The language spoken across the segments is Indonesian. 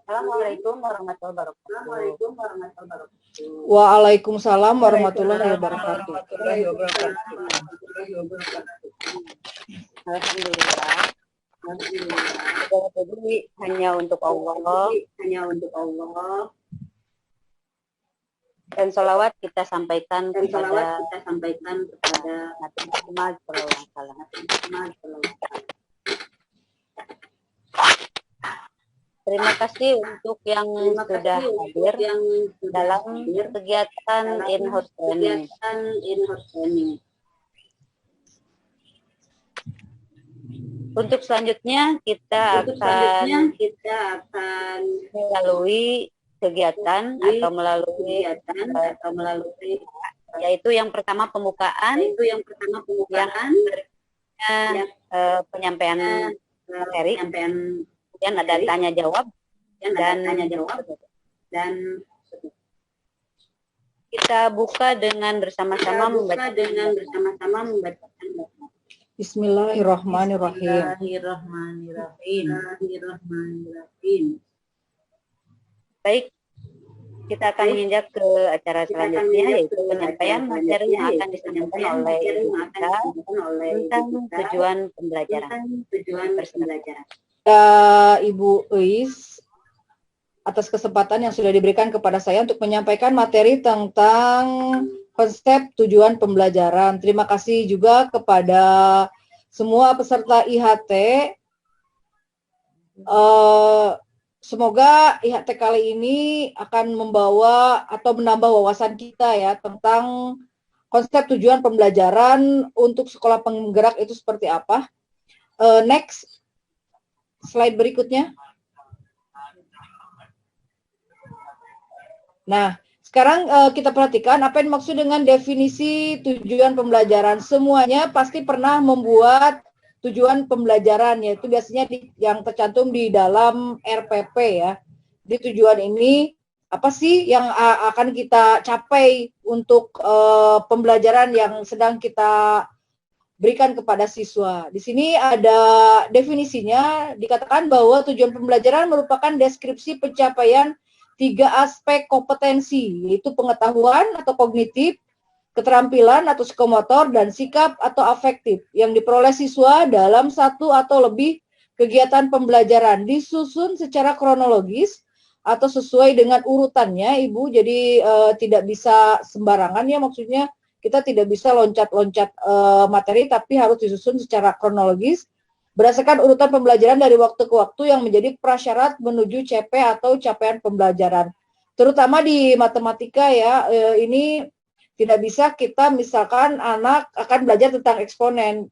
Assalamualaikum warahmatullahi wabarakatuh. Waalaikumsalam warahmatullahi wabarakatuh. Alhamdulillah. Segala puji hanya untuk Allah. Dan sholawat kita sampaikan kepada Nabi Muhammad SAW. Terima kasih untuk yang sudah hadir dalam kegiatan in-house training. Untuk selanjutnya kita akan melalui kegiatan atau melalui yaitu yang pertama pembukaan, penyampaian materi, kemudian ada tanya jawab dan kita buka dengan bersama-sama membaca. Bismillahirrahmanirrahim. Baik, kita akan menginjak ke acara selanjutnya, yaitu penyampaian materi yang akan disampaikan oleh kita tentang tujuan pembelajaran. Ibu Uis atas kesempatan yang sudah diberikan kepada saya untuk menyampaikan materi tentang konsep tujuan pembelajaran. Terima kasih juga kepada semua peserta IHT. Semoga IHT kali ini akan membawa atau menambah wawasan kita ya tentang konsep tujuan pembelajaran untuk sekolah penggerak itu seperti apa. Next, slide berikutnya. Nah, sekarang kita perhatikan apa yang dimaksud dengan definisi tujuan pembelajaran. Semuanya pasti pernah membuat tujuan pembelajaran, yaitu biasanya yang tercantum di dalam RPP ya. Di tujuan ini apa sih yang akan kita capai untuk pembelajaran yang sedang kita berikan kepada siswa. Di sini ada definisinya, dikatakan bahwa tujuan pembelajaran merupakan deskripsi pencapaian 3 aspek kompetensi, yaitu pengetahuan atau kognitif, keterampilan atau psikomotor, dan sikap atau afektif yang diperoleh siswa dalam satu atau lebih kegiatan pembelajaran, disusun secara kronologis atau sesuai dengan urutannya, Ibu. Jadi tidak bisa sembarangan ya, maksudnya kita tidak bisa loncat-loncat materi, tapi harus disusun secara kronologis berdasarkan urutan pembelajaran dari waktu ke waktu yang menjadi prasyarat menuju CP atau capaian pembelajaran. Terutama di matematika ya, ini tidak bisa kita misalkan anak akan belajar tentang eksponen.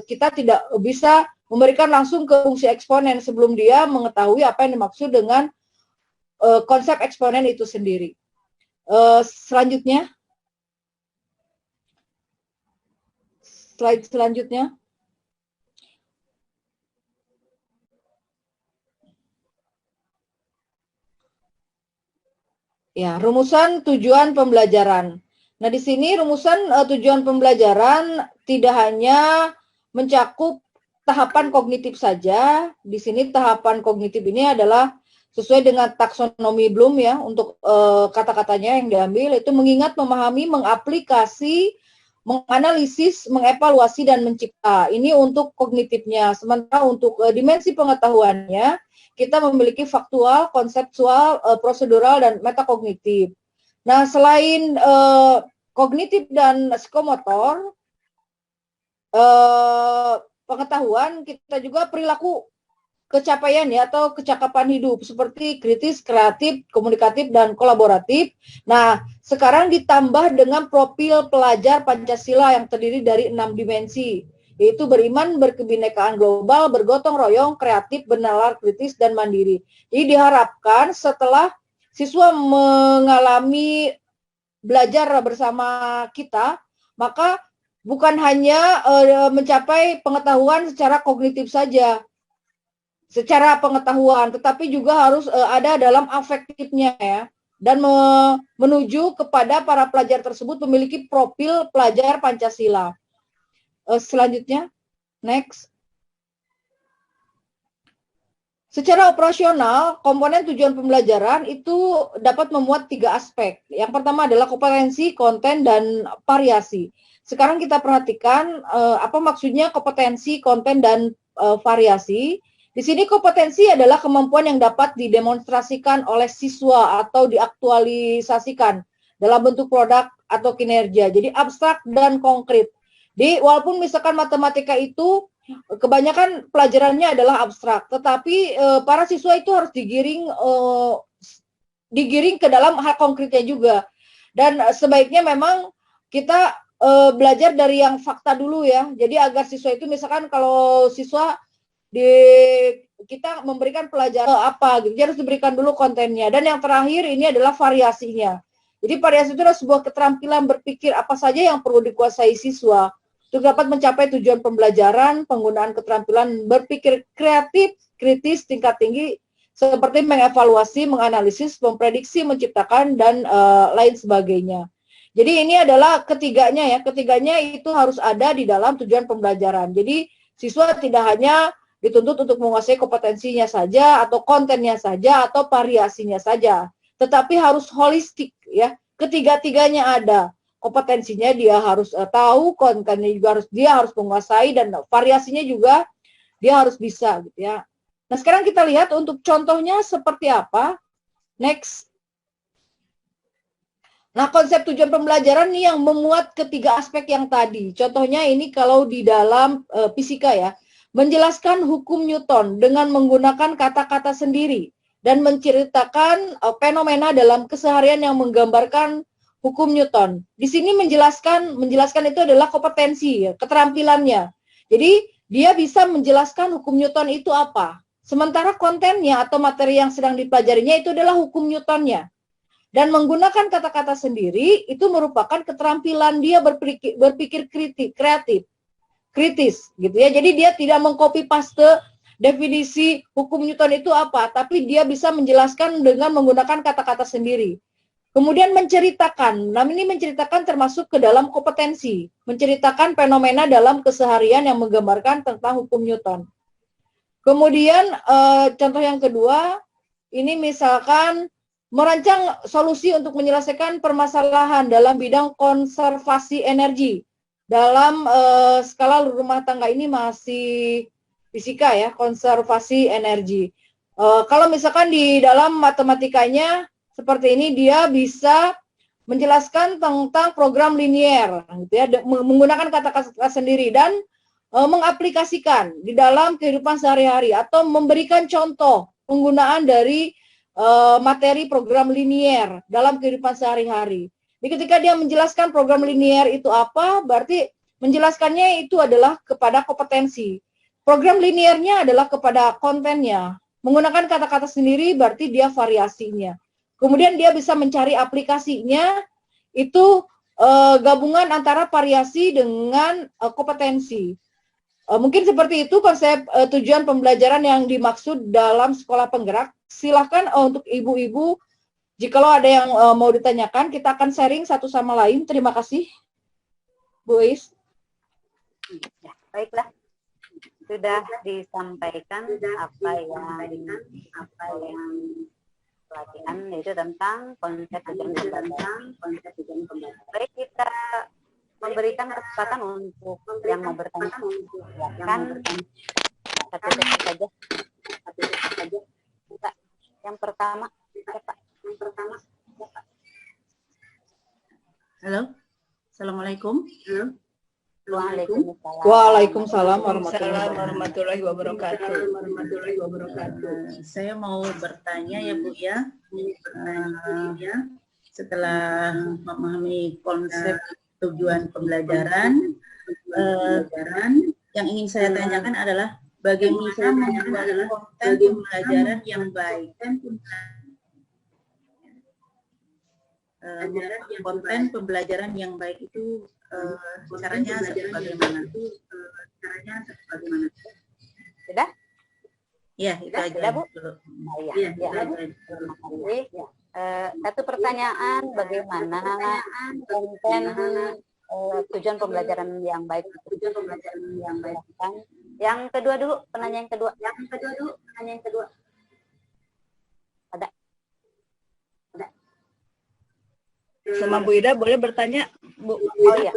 Kita tidak bisa memberikan langsung ke fungsi eksponen sebelum dia mengetahui apa yang dimaksud dengan konsep eksponen itu sendiri. Selanjutnya. Slide selanjutnya. Ya, rumusan tujuan pembelajaran. Nah, di sini rumusan tujuan pembelajaran tidak hanya mencakup tahapan kognitif saja. Di sini tahapan kognitif ini adalah sesuai dengan taksonomi Bloom ya, untuk kata-katanya yang diambil, itu mengingat, memahami, mengaplikasi, menganalisis, mengevaluasi, dan mencipta. Ini untuk kognitifnya. Sementara untuk dimensi pengetahuannya, kita memiliki faktual, konseptual, prosedural, dan metakognitif. Nah, selain kognitif dan psikomotor, pengetahuan, kita juga perilaku kecapaian ya, atau kecakapan hidup seperti kritis, kreatif, komunikatif, dan kolaboratif. Nah, sekarang ditambah dengan profil pelajar Pancasila yang terdiri dari 6 dimensi, yaitu beriman, berkebinekaan global, bergotong royong, kreatif, bernalar, kritis, dan mandiri. Jadi diharapkan setelah siswa mengalami belajar bersama kita, maka bukan hanya mencapai pengetahuan secara kognitif saja, secara pengetahuan, tetapi juga harus ada dalam afektifnya ya, dan menuju kepada para pelajar tersebut memiliki profil pelajar Pancasila. Selanjutnya, next. Secara operasional, komponen tujuan pembelajaran itu dapat memuat 3 aspek. Yang pertama adalah kompetensi, konten, dan variasi. Sekarang kita perhatikan apa maksudnya kompetensi, konten, dan variasi. Di sini kompetensi adalah kemampuan yang dapat didemonstrasikan oleh siswa atau diaktualisasikan dalam bentuk produk atau kinerja. Jadi abstrak dan konkret. Jadi walaupun misalkan matematika itu kebanyakan pelajarannya adalah abstrak, tetapi para siswa itu harus digiring ke dalam hal konkretnya juga. Dan sebaiknya memang kita belajar dari yang fakta dulu ya. Jadi agar siswa itu misalkan kalau siswa kita memberikan pelajaran apa gitu, dia harus diberikan dulu kontennya. Dan yang terakhir ini adalah variasinya. Jadi variasi itu adalah sebuah keterampilan berpikir apa saja yang perlu dikuasai siswa untuk dapat mencapai tujuan pembelajaran. Penggunaan keterampilan berpikir kreatif, kritis, tingkat tinggi, seperti mengevaluasi, menganalisis, memprediksi, menciptakan, dan lain sebagainya. Jadi ini adalah ketiganya ya, ketiganya itu harus ada di dalam tujuan pembelajaran. Jadi siswa tidak hanya dituntut untuk menguasai kompetensinya saja, atau kontennya saja, atau variasinya saja, tetapi harus holistik ya, ketiga-tiganya ada. Kompetensinya dia harus tahu, kontennya juga dia harus menguasai, dan variasinya juga dia harus bisa gitu ya. Nah, sekarang kita lihat untuk contohnya seperti apa. Next. Nah, konsep tujuan pembelajaran nih yang memuat ketiga aspek yang tadi. Contohnya ini kalau di dalam fisika ya, menjelaskan hukum Newton dengan menggunakan kata-kata sendiri dan menceritakan fenomena dalam keseharian yang menggambarkan hukum Newton. Di sini menjelaskan itu adalah kompetensi, ya, keterampilannya. Jadi dia bisa menjelaskan hukum Newton itu apa. Sementara kontennya atau materi yang sedang dipelajarinya itu adalah hukum Newtonnya. Dan menggunakan kata-kata sendiri itu merupakan keterampilan dia berpikir kreatif, kritis, gitu ya. Jadi dia tidak mengcopy paste definisi hukum Newton itu apa, tapi dia bisa menjelaskan dengan menggunakan kata-kata sendiri. Kemudian menceritakan, nah ini menceritakan termasuk ke dalam kompetensi, menceritakan fenomena dalam keseharian yang menggambarkan tentang hukum Newton. Kemudian contoh yang kedua, ini misalkan merancang solusi untuk menyelesaikan permasalahan dalam bidang konservasi energi. Dalam skala rumah tangga ini masih fisika ya, konservasi energi. Kalau misalkan di dalam matematikanya seperti ini, dia bisa menjelaskan tentang program linier, gitu ya, menggunakan kata-kata sendiri dan mengaplikasikan di dalam kehidupan sehari-hari atau memberikan contoh penggunaan dari materi program linier dalam kehidupan sehari-hari. Jadi ketika dia menjelaskan program linier itu apa, berarti menjelaskannya itu adalah kepada kompetensi. Program liniernya adalah kepada kontennya. Menggunakan kata-kata sendiri berarti dia variasinya. Kemudian dia bisa mencari aplikasinya, itu gabungan antara variasi dengan kompetensi. Mungkin seperti itu konsep tujuan pembelajaran yang dimaksud dalam sekolah penggerak. Silahkan untuk ibu-ibu, jikalau ada yang mau ditanyakan, kita akan sharing satu sama lain. Terima kasih, Bu Is. Ya, baiklah. Sudah disampaikan apa yang pelatihan, yaitu tentang konsep tujuan pembelajaran. Baik, kita memberikan kesempatan untuk yang mau bertanya. Silakan satu detik saja. Yang pertama, siapa? Halo, assalamualaikum. Waalaikumsalam warahmatullahi wabarakatuh. Saya mau bertanya ya Bu ya. Setelah memahami konsep tujuan pembelajaran, yang ingin saya tanyakan adalah bagaimana membuat konten pembelajaran yang baik. Konten pembelajaran yang baik itu caranya bagaimana? Sudah? Ya, itu sudah, aja. Sudah, Bu? Ya. Terima kasih. Satu pertanyaan, bagaimana konten tujuan pembelajaran yang baik? Yang kedua dulu, penanya yang kedua. sama Bu Ida boleh bertanya, Bu? Oh iya.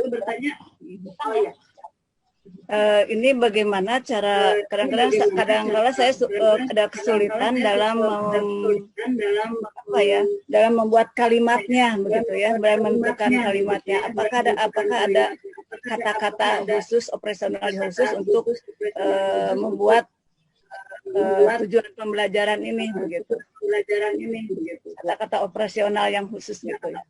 Ini bagaimana cara kadang-kadang saya ada kesulitan dalam dalam membuat kalimatnya begitu ya, dalam menentukan kalimatnya. Apakah ada kata-kata khusus, operasional khusus untuk membuat tujuan pembelajaran ini begitu. Kata-kata operasional yang khusus gitu ya.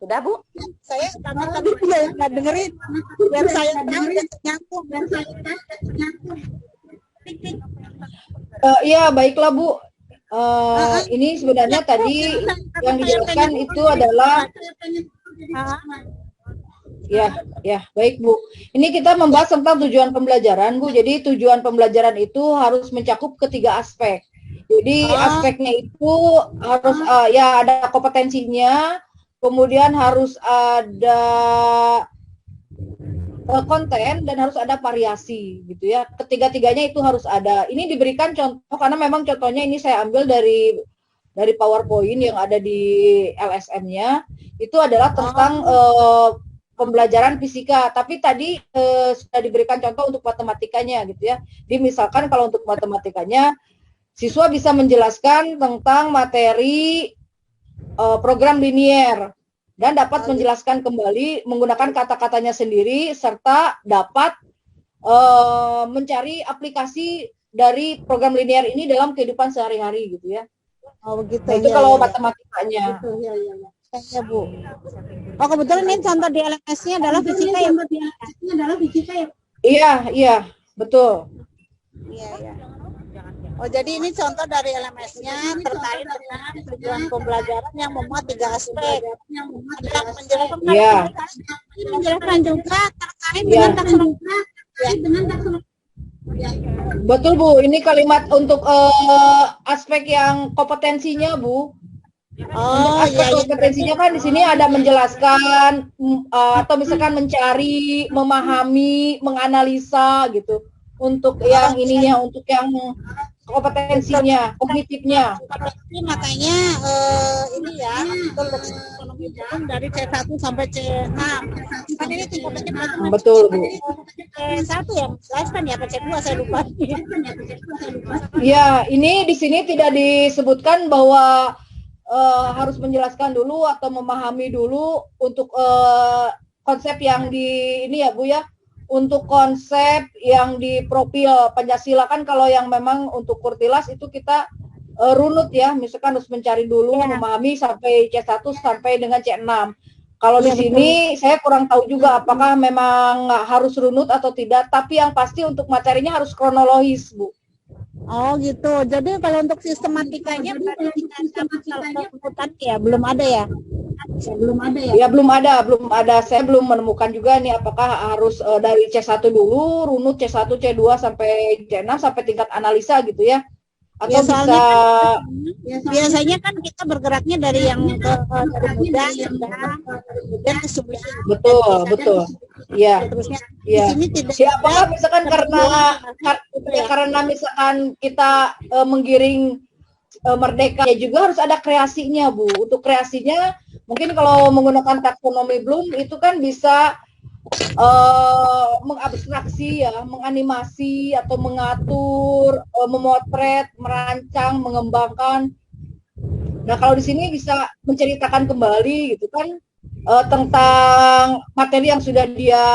Sudah, Bu? Saya karena tadi dia nggak dengerin, biar saya tahu nyambung. Iya, baiklah Bu. Ini sebenarnya tadi yang dijelaskan itu adalah ya, baik Bu. Ini kita membahas tentang tujuan pembelajaran, Bu. Jadi tujuan pembelajaran itu harus mencakup ketiga aspek. Jadi aspeknya itu harus ya ada kompetensinya, kemudian harus ada konten dan harus ada variasi gitu ya. Ketiga-tiganya itu harus ada. Ini diberikan contoh karena memang contohnya ini saya ambil dari PowerPoint yang ada di LSM-nya. Itu adalah tentang pembelajaran fisika. Tapi tadi sudah diberikan contoh untuk matematikanya gitu ya. Jadi misalkan kalau untuk matematikanya siswa bisa menjelaskan tentang materi program linier dan dapat menjelaskan kembali menggunakan kata-katanya sendiri serta dapat mencari aplikasi dari program linier ini dalam kehidupan sehari-hari gitu ya. Oh begitu. Nah, itu kalau matematikanya. Ya Bu. Oh kebetulan ini contoh di LMS-nya adalah fisika ya. Iya, betul. Iya. Oh jadi ini contoh dari LMS-nya terkait dengan tujuan pembelajaran yang memuat 3 aspek. Ada menjelaskan juga terkait dengan taksonomi. Betul Bu, ini kalimat untuk aspek yang kompetensinya Bu. Aspek kompetensinya kan di sini ada menjelaskan atau misalkan mencari, memahami, menganalisa gitu. Untuk yang ininya, untuk yang kompetensinya, kognitifnya. Makanya ini ya, ekonomi hukum dari C1 sampai C6. Kan ini tingkatannya betul Bu. C1 ya, jelaskan ya, C2 saya lupa. Ya, ini di sini tidak disebutkan bahwa harus menjelaskan dulu atau memahami dulu untuk konsep yang di ini ya Bu ya. Untuk konsep yang di profil Pancasila kan kalau yang memang untuk Kurtilas itu kita runut ya, misalkan harus mencari dulu, memahami sampai C1 sampai dengan C6. Kalau di sini saya kurang tahu juga apakah memang harus runut atau tidak, tapi yang pasti untuk materinya harus kronologis, Bu. Oh gitu. Jadi kalau untuk sistematikanya berarti ya belum ada ya? Ya belum ada. Saya belum menemukan juga nih apakah harus dari C1 dulu, runut C1, C2 sampai C6 sampai tingkat analisa gitu ya. Atau ya, bisa biasanya kan kita bergeraknya dari yang dari muda, dan ke sulit. Betul. Iya. Di sini tidak. Ya, apakah misalkan karena misalkan kita menggiring merdeka ya juga harus ada kreasinya Bu. Untuk kreasinya mungkin kalau menggunakan taksonomi Bloom itu kan bisa mengabstraksi ya, menganimasi atau mengatur, memotret, merancang, mengembangkan. Nah kalau di sini bisa menceritakan kembali gitu kan tentang materi yang sudah dia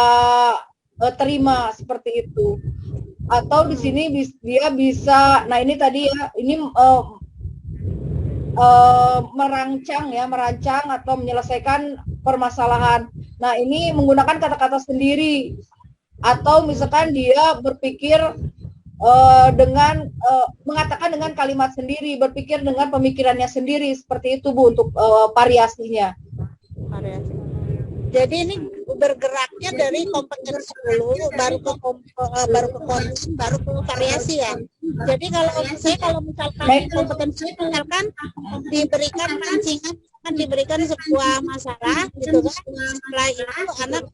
terima seperti itu. Atau di sini dia bisa, nah ini tadi ya, ini merancang atau menyelesaikan permasalahan. Nah ini menggunakan kata-kata sendiri atau misalkan dia berpikir dengan mengatakan dengan kalimat sendiri, berpikir dengan pemikirannya sendiri, seperti itu Bu untuk variasinya. Jadi ini bergeraknya dari kompetensi dulu, baru ke konten, baru ke variasi ya. Jadi kalau misalkan kompetensi misalkan diberikan rancingan, kan diberikan sebuah masalah gitu kan. Setelah itu anak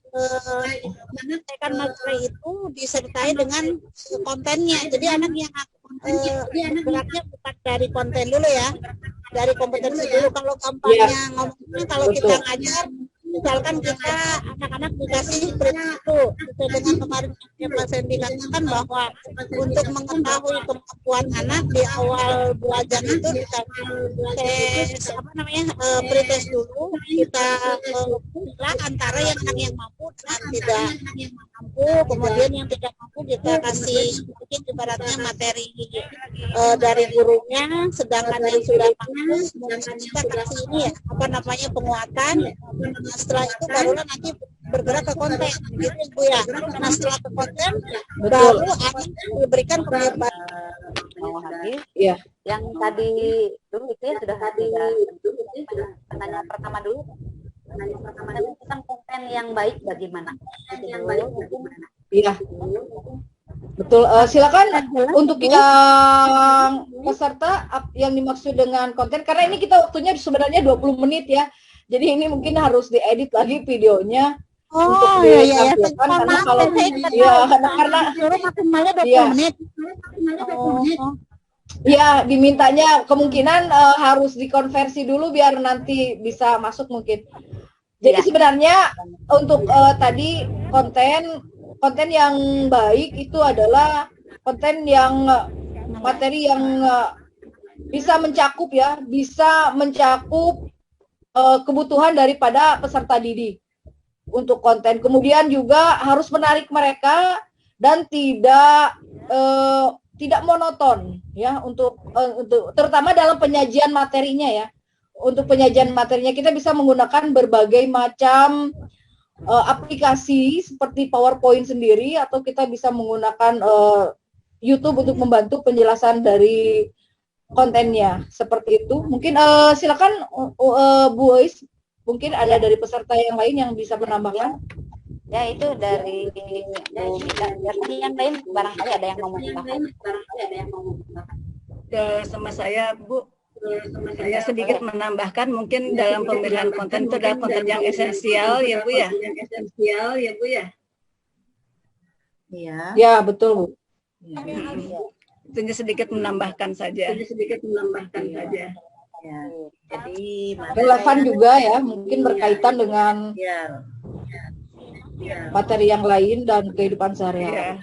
menyelesaikan masalah itu disertai dengan kontennya. Jadi anak yang geraknya bukan dari konten dulu ya, dari kompetensi dulu. Kalau gampangnya ngomongnya, kalau kita ngajar, misalkan kita anak-anak dikasih itu sesuai dengan kemarin yang Pak Sandy katakan bahwa untuk mengetahui kemampuan anak di awal belajar itu kita tes pretest dulu, kita pilih antara yang anak yang mampu dan tidak mampu, kemudian yang tidak mampu kita kasih mungkin ibaratnya materi dari gurunya, sedangkan yang sudah mampu kita kasih ini penguatan. Setelah itu barulah nanti bergerak ke konten, gitu Bu ya. Nah setelah ke konten, baru akan diberikan kemudian. Iya. Yang tadi dulu itu ya sudah pertanyaan pertama dulu. Tentang konten yang baik bagaimana? Iya. Betul. Silakan untuk yang peserta yang dimaksud dengan konten, karena ini kita waktunya sebenarnya 20 menit ya. Jadi ini mungkin harus diedit lagi videonya untuk ditampilkan karena kalau karena maksimalnya 20 menit. Ya, dimintanya kemungkinan harus dikonversi dulu biar nanti bisa masuk mungkin. Jadi sebenarnya untuk tadi konten yang baik itu adalah konten yang materi yang bisa mencakup kebutuhan daripada peserta didik untuk konten. Kemudian juga harus menarik mereka dan tidak monoton ya untuk terutama dalam penyajian materinya ya. Untuk penyajian materinya kita bisa menggunakan berbagai macam aplikasi seperti PowerPoint sendiri, atau kita bisa menggunakan YouTube untuk membantu penjelasan dari kontennya seperti itu. Mungkin silakan Bu Ois, mungkin ada dari peserta yang lain yang bisa menambahkan. Ya, itu dari yang lain barangkali ada yang mau menambahkan. Sama saya Bu, saya sedikit menambahkan mungkin dalam pemilihan konten itu adalah konten yang esensial ya Bu ya. Iya. Ya, betul Bu. Itu sedikit menambahkan saja. Ya. Jadi relevan juga ya, mungkin berkaitan dengan materi yang lain dan kehidupan sehari-hari.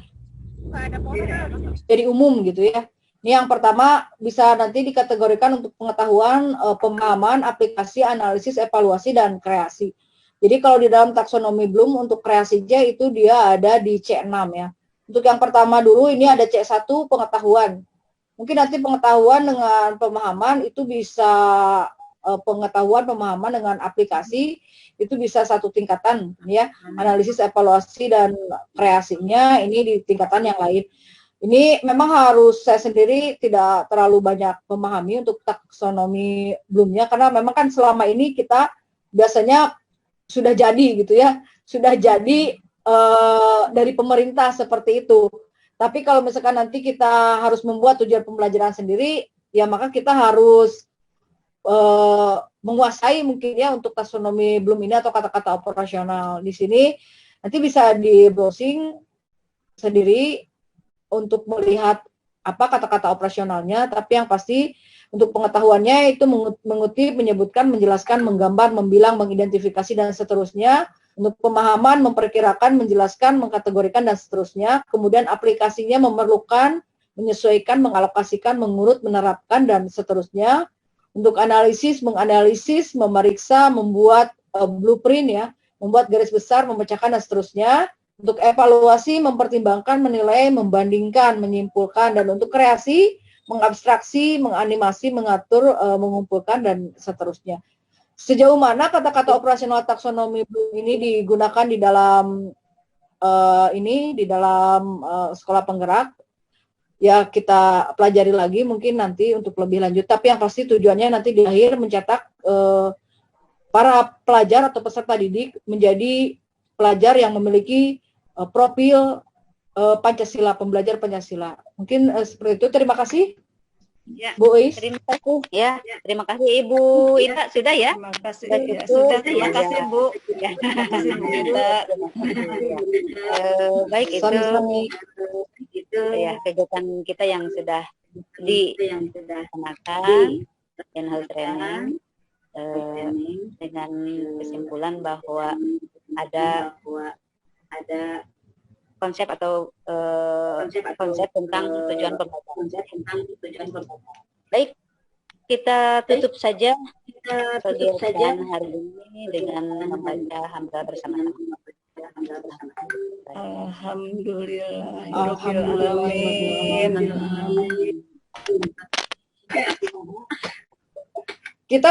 Jadi umum gitu ya. Ini yang pertama bisa nanti dikategorikan untuk pengetahuan, pemahaman, aplikasi, analisis, evaluasi, dan kreasi. Jadi kalau di dalam taksonomi Bloom untuk kreasinya itu dia ada di C6 ya. Untuk yang pertama dulu ini ada C1 pengetahuan. Mungkin nanti pengetahuan dengan pemahaman itu bisa pemahaman dengan aplikasi itu bisa satu tingkatan ya. Analisis, evaluasi, dan kreasinya ini di tingkatan yang lain. Ini memang harus saya sendiri tidak terlalu banyak memahami untuk taksonomi Bloom-nya karena memang kan selama ini kita biasanya sudah jadi gitu ya. Sudah jadi dari pemerintah seperti itu. Tapi kalau misalkan nanti kita harus membuat tujuan pembelajaran sendiri, ya maka kita harus menguasai mungkin ya untuk taksonomi Bloom ini atau kata-kata operasional. Di sini nanti bisa di browsing sendiri untuk melihat apa kata-kata operasionalnya, tapi yang pasti untuk pengetahuannya itu mengutip, menyebutkan, menjelaskan, menggambar, membilang, mengidentifikasi, dan seterusnya. Untuk pemahaman, memperkirakan, menjelaskan, mengkategorikan, dan seterusnya. Kemudian aplikasinya memerlukan, menyesuaikan, mengalokasikan, mengurut, menerapkan, dan seterusnya. Untuk analisis, menganalisis, memeriksa, membuat blueprint ya, membuat garis besar, memecahkan, dan seterusnya. Untuk evaluasi, mempertimbangkan, menilai, membandingkan, menyimpulkan, dan untuk kreasi, mengabstraksi, menganimasi, mengatur, mengumpulkan, dan seterusnya. Sejauh mana kata-kata operasional taksonomi Bloom ini digunakan di dalam sekolah penggerak, ya kita pelajari lagi mungkin nanti untuk lebih lanjut. Tapi yang pasti tujuannya nanti di akhir mencetak para pelajar atau peserta didik menjadi pelajar yang memiliki profil Pancasila, pembelajar Pancasila. Mungkin seperti itu. Terima kasih. Ya, Bu Ois. Terima kasih ya. Terima kasih Ibu Ita, sudah ya? Terima kasih. Ya, Sudah, terima kasih Bu. Ya. Terima kasih Bu Ita. Baik, itu Sami-sami. ya kegiatan kita yang sudah dilaksanakan in-house training dengan kesimpulan bahwa ada konsep atau konsep tentang tujuan pembelajaran. Baik, kita tutup saja kegiatan hari ini dengan membaca hamdalah bersama-sama. Alhamdulillah. Kita